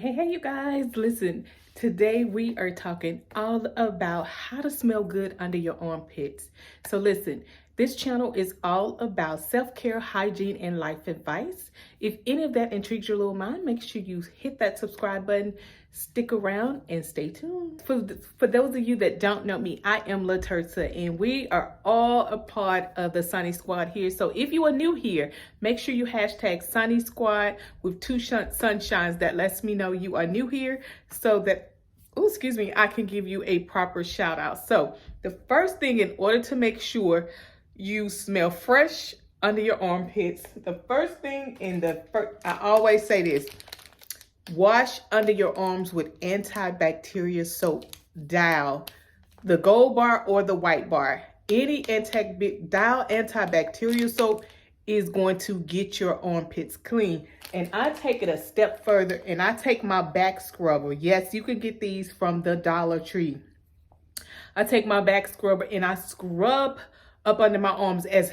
Hey, you guys, listen. Today we are talking all about how to smell good under your armpits. So listen, this channel is all about self-care, hygiene, and life advice. If any of that intrigues your little mind, make sure you hit that subscribe button, stick around, and stay tuned. For those of you that don't know me, I am Latersa, and we are all a part of the Sunny Squad here. So if you are new here, make sure you hashtag Sunny Squad with two sunshines. That lets me know you are new here so that, I can give you a proper shout out. So the first thing, in order to make sure you smell fresh under your armpits, the first thing I always say this: wash under your arms with antibacterial soap. Dial the gold bar or the white bar. Any dial antibacterial soap is going to get your armpits clean. And I take it a step further, and I take my back scrubber. Yes, you can get these from the Dollar Tree. I take my back scrubber and I scrub up under my arms as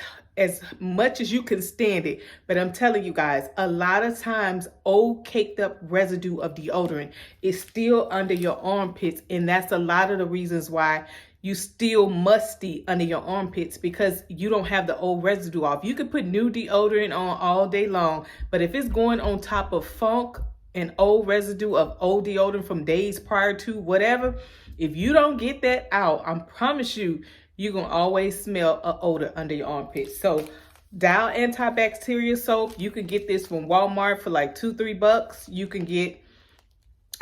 much as you can stand it. But I'm telling you guys, a lot of times old caked up residue of deodorant is still under your armpits, and that's a lot of the reasons why you still musty under your armpits, because you don't have the old residue off. You can put new deodorant on all day long, but if it's going on top of funk and old residue of old deodorant from days prior to whatever, if you don't get that out, I promise you, you're going to always smell an odor under your armpits. So Dial antibacterial soap, you can get this from Walmart for like $2-3. You can get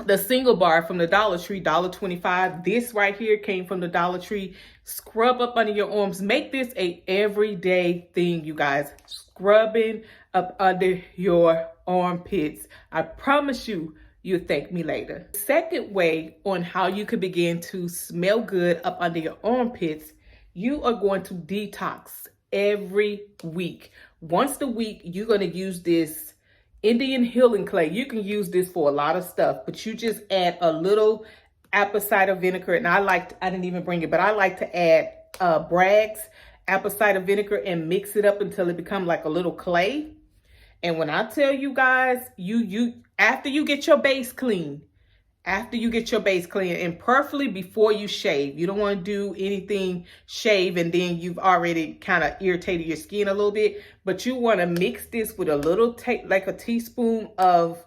the single bar from the Dollar Tree, $1.25. This right here came from the Dollar Tree. Scrub up under your arms. Make this a everyday thing, you guys. Scrubbing up under your armpits. I promise you, you'll thank me later. Second way on how you can begin to smell good up under your armpits, you are going to detox every week. Once a week, you're going to use this Indian healing clay. You can use this for a lot of stuff, but you just add a little apple cider vinegar. And I didn't even bring it, but I like to add Bragg's apple cider vinegar and mix it up until it becomes like a little clay. And when I tell you guys, after you get your base clean, and preferably before you shave, you don't want to do anything shave and then you've already kind of irritated your skin a little bit, but you want to mix this with a little, like a teaspoon of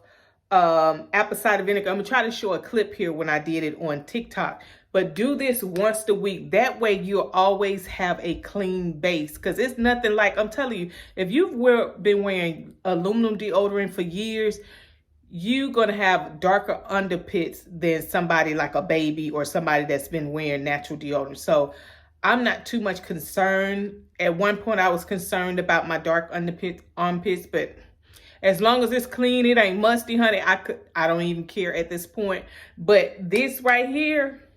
apple cider vinegar. I'm gonna try to show a clip here when I did it on TikTok, but do this once a week. That way you'll always have a clean base, because it's nothing like, I'm telling you, if you've been wearing aluminum deodorant for years, you're going to have darker underpits than somebody like a baby or somebody that's been wearing natural deodorant. So I'm not too much concerned. At one point, I was concerned about my dark armpits, but as long as it's clean, it ain't musty, honey, I don't even care at this point. But this right here,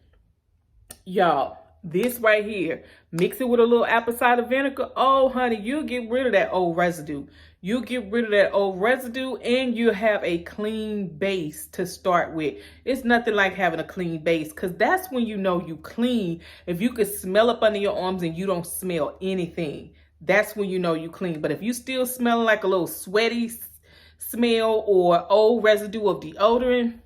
y'all, this right here, mix it with a little apple cider vinegar. Oh, honey, you'll get rid of that old residue. You'll get rid of that old residue, and you'll have a clean base to start with. It's nothing like having a clean base, because that's when you know you clean. If you could smell up under your arms and you don't smell anything, that's when you know you clean. But if you still smell like a little sweaty smell or old residue of deodorant,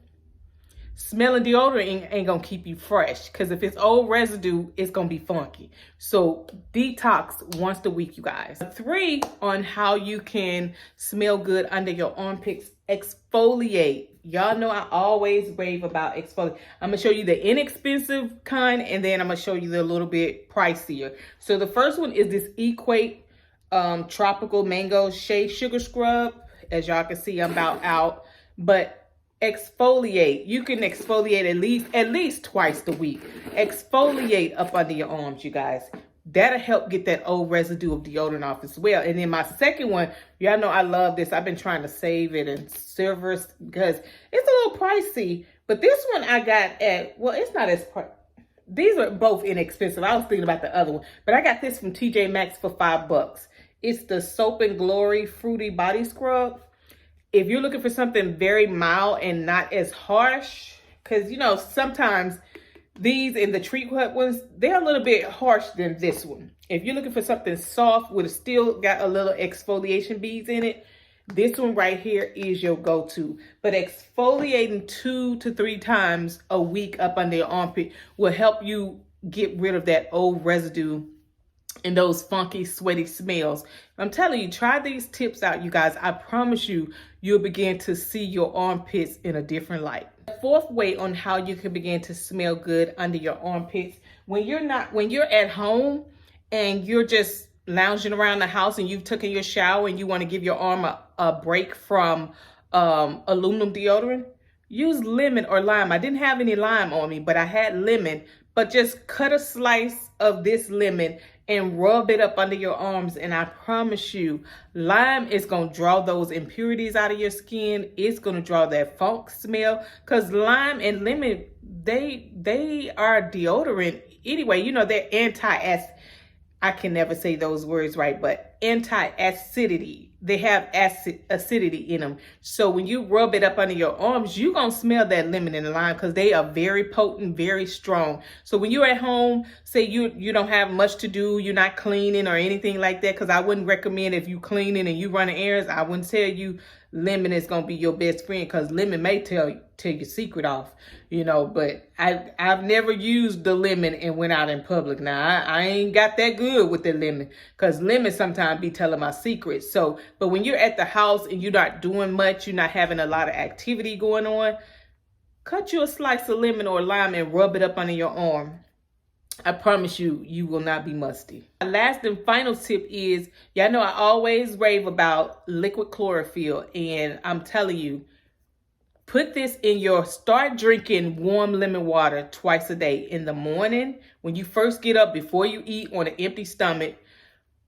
smelling deodorant ain't gonna keep you fresh, because if it's old residue, it's gonna be funky. So detox once a week, you guys. 3 on how you can smell good under your armpits: exfoliate. Y'all know I always rave about exfoliate. I'm gonna show you the inexpensive kind, and then I'm gonna show you the little bit pricier. So the first one is this Equate Tropical Mango Shea Sugar Scrub. As y'all can see, I'm about out, but exfoliate. You can exfoliate at least twice a week. Exfoliate up under your arms, you guys. That'll help get that old residue of deodorant off as well. And then my second one, y'all know I love this. I've been trying to save it in silver because it's a little pricey. But this one I got at, well, it's not as pricey. These are both inexpensive. I was thinking about the other one, but I got this from TJ Maxx for $5. It's the Soap and Glory Fruity Body Scrub. If you're looking for something very mild and not as harsh, because, you know, sometimes these and the Treat Hut ones, they're a little bit harsh than this one. If you're looking for something soft with still got a little exfoliation beads in it, this one right here is your go-to. But exfoliating 2 to 3 times a week up under your armpit will help you get rid of that old residue and those funky, sweaty smells. I'm telling you, try these tips out, you guys. I promise you, you'll begin to see your armpits in a different light. The fourth way on how you can begin to smell good under your armpits, when you're at home and you're just lounging around the house and you've taken your shower and you want to give your arm a break from aluminum deodorant, use lemon or lime. I didn't have any lime on me, but I had lemon. But just cut a slice of this lemon and rub it up under your arms. And I promise you, lime is going to draw those impurities out of your skin. It's going to draw that funk smell. Because lime and lemon, they are deodorant. Anyway, you know, they're I can never say those words right, but anti-acidity. They have acidity in them. So when you rub it up under your arms, you're going to smell that lemon and lime because they are very potent, very strong. So when you're at home, say you don't have much to do, you're not cleaning or anything like that, because I wouldn't recommend, if you cleaning and you running errands, I wouldn't tell you lemon is going to be your best friend, because lemon may tell your secret off, you know. But I've never used the lemon and went out in public. Now I ain't got that good with the lemon, because lemon sometimes be telling my secrets. So but when you're at the house and you're not doing much, you're not having a lot of activity going on, cut you a slice of lemon or lime and rub it up under your arm. I promise you, you will not be musty. My last and final tip is, y'all know I always rave about liquid chlorophyll, and I'm telling you, put this in start drinking warm lemon water twice a day. In the morning, when you first get up, before you eat on an empty stomach,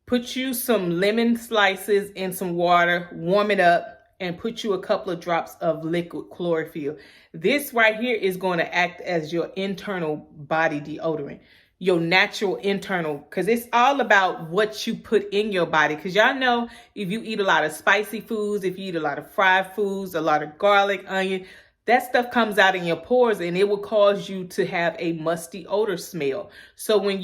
put you some lemon slices in some water, warm it up, and put you a couple of drops of liquid chlorophyll. This right here is going to act as your internal body deodorant, your natural internal, because it's all about what you put in your body. Because y'all know, if you eat a lot of spicy foods, if you eat a lot of fried foods, a lot of garlic, onion, that stuff comes out in your pores and it will cause you to have a musty odor smell. So when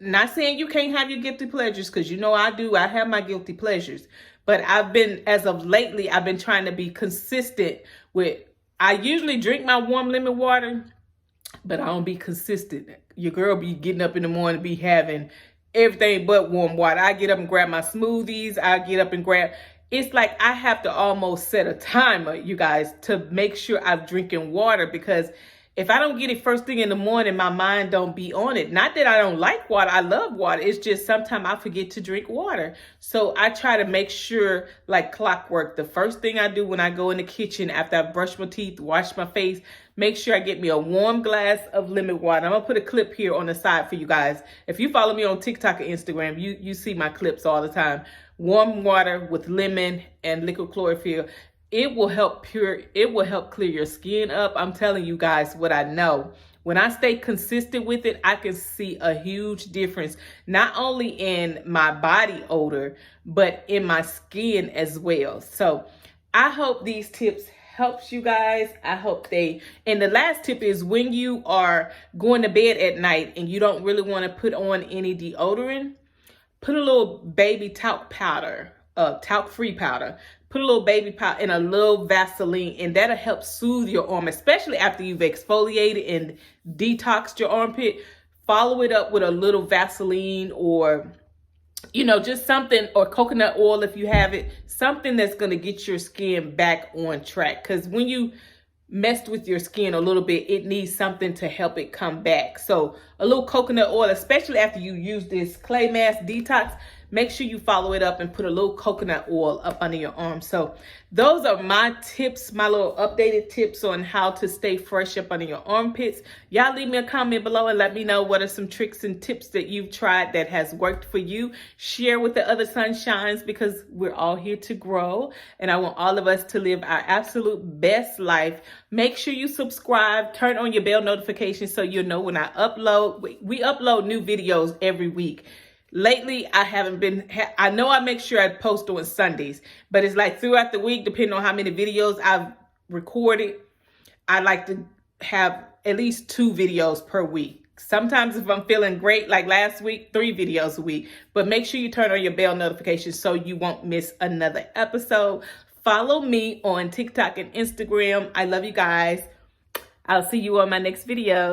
not saying you can't have your guilty pleasures, because you know I do. I have my guilty pleasures. But as of lately, I've been trying to be consistent with, I usually drink my warm lemon water, but I don't be consistent. Your girl be getting up in the morning, be having everything but warm water. I get up and grab my smoothies. It's like I have to almost set a timer, you guys, to make sure I'm drinking water, because if I don't get it first thing in the morning, my mind don't be on it. Not that I don't like water. I love water. It's just sometimes I forget to drink water. So I try to make sure, like clockwork, the first thing I do when I go in the kitchen after I brush my teeth, wash my face, make sure I get me a warm glass of lemon water. I'm going to put a clip here on the side for you guys. If you follow me on TikTok or Instagram, you see my clips all the time. Warm water with lemon and liquid chlorophyll. It will help clear your skin up. I'm telling you guys what I know. When I stay consistent with it, I can see a huge difference, not only in my body odor, but in my skin as well. So I hope these tips helps you guys. And the last tip is, when you are going to bed at night and you don't really want to put on any deodorant, put a little baby talc powder, talc-free powder. Put a little baby powder and a little Vaseline, and that'll help soothe your arm, especially after you've exfoliated and detoxed your armpit. Follow it up with a little Vaseline, or, you know, just something, or coconut oil if you have it, something that's going to get your skin back on track. Because when you messed with your skin a little bit, it needs something to help it come back. So a little coconut oil, especially after you use this clay mask detox, make sure you follow it up and put a little coconut oil up under your arm. So those are my tips, my little updated tips on how to stay fresh up under your armpits. Y'all leave me a comment below and let me know what are some tricks and tips that you've tried that has worked for you. Share with the other sunshines, because we're all here to grow, and I want all of us to live our absolute best life. Make sure you subscribe, turn on your bell notifications so you'll know when I upload. We upload new videos every week. Lately, I haven't been, I know I make sure I post on Sundays, but it's like throughout the week, depending on how many videos I've recorded, I like to have at least 2 videos per week. Sometimes if I'm feeling great, like last week, 3 videos a week. But make sure you turn on your bell notifications so you won't miss another episode. Follow me on TikTok and Instagram. I love you guys. I'll see you on my next video.